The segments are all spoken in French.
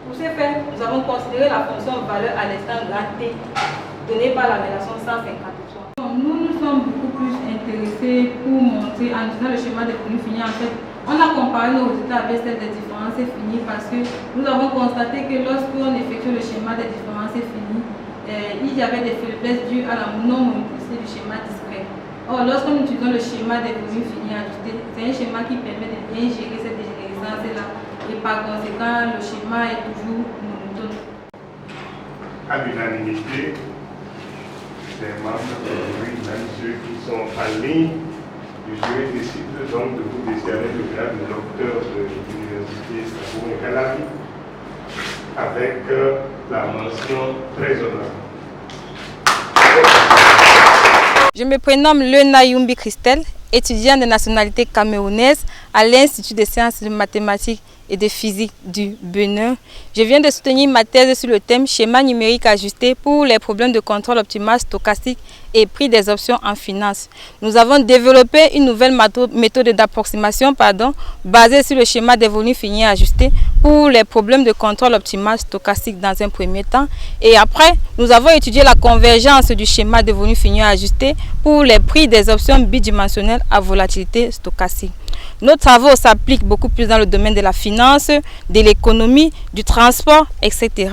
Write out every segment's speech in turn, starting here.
Pour ce faire, nous avons considéré la fonction valeur à l'instant grand T donnée par la relation 153. Nous sommes beaucoup plus intéressés pour montrer en utilisant le schéma des volumes finis. En fait, on a comparé nos résultats avec celles des différences finies parce que nous avons constaté que lorsqu'on effectue le schéma des différences finies, il y avait des faiblesses dues à la non-monétisation du schéma discret. Or, lorsqu'on utilise le schéma des volumes finis ajustés, c'est un schéma qui permet de bien gérer cette dégénérescence-là et par conséquent, le schéma est toujours monotone. À l'unanimité, les membres du jury, même ceux qui sont en ligne du jury, décident donc de vous décerner le grade de docteur de l'Université Savoie-Calavi avec la mention très honorable. Je me prénomme Lena Yumbi Christelle, étudiante de nationalité camerounaise à l'Institut des sciences de mathématiques et de physique du Bénin. Je viens de soutenir ma thèse sur le thème schéma numérique ajusté pour les problèmes de contrôle optimal stochastique et prix des options en finance. Nous avons développé une nouvelle méthode d'approximation basée sur le schéma des volumes finis ajustés pour les problèmes de contrôle optimal stochastique dans un premier temps. Et après, nous avons étudié la convergence du schéma des volumes finis ajustés pour les prix des options bidimensionnelles à volatilité stochastique. Nos travaux s'appliquent beaucoup plus dans le domaine de la finance, de l'économie, du transport, etc.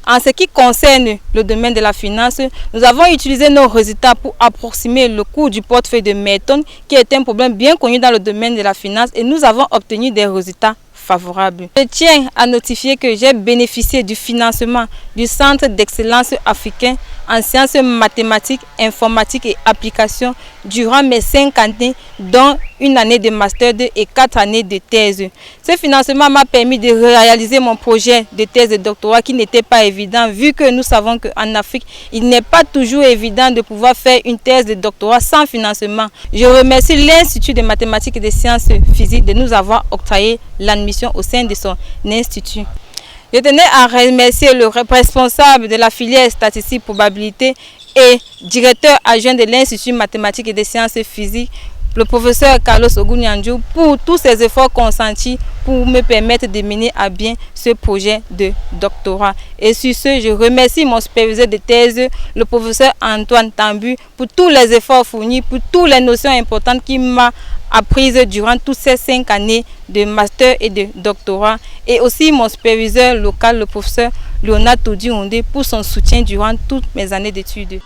En ce qui concerne le domaine de la finance, nous avons utilisé nos résultats pour approximer le coût du portefeuille de Merton, qui est un problème bien connu dans le domaine de la finance, et nous avons obtenu des résultats favorables. Je tiens à notifier que j'ai bénéficié du financement du Centre d'excellence africain en sciences mathématiques, informatiques et applications durant mes 5 années, dont une année de master 2 et 4 années de thèse. Ce financement m'a permis de réaliser mon projet de thèse de doctorat qui n'était pas évident, vu que nous savons qu'en Afrique, il n'est pas toujours évident de pouvoir faire une thèse de doctorat sans financement. Je remercie l'Institut de mathématiques et de sciences physiques de nous avoir octroyé l'admission au sein de son institut. Je tenais à remercier le responsable de la filière statistique probabilité et directeur adjoint de l'Institut mathématique et des sciences physiques, le professeur Carlos Ogunyanju, pour tous ses efforts consentis pour me permettre de mener à bien ce projet de doctorat. Et sur ce, je remercie mon superviseur de thèse, le professeur Antoine Tambu, pour tous les efforts fournis, pour toutes les notions importantes qu'il m'a apprises durant toutes ces 5 années de master et de doctorat. Et aussi mon superviseur local, le professeur Léonard Todi Ondé, pour son soutien durant toutes mes années d'études.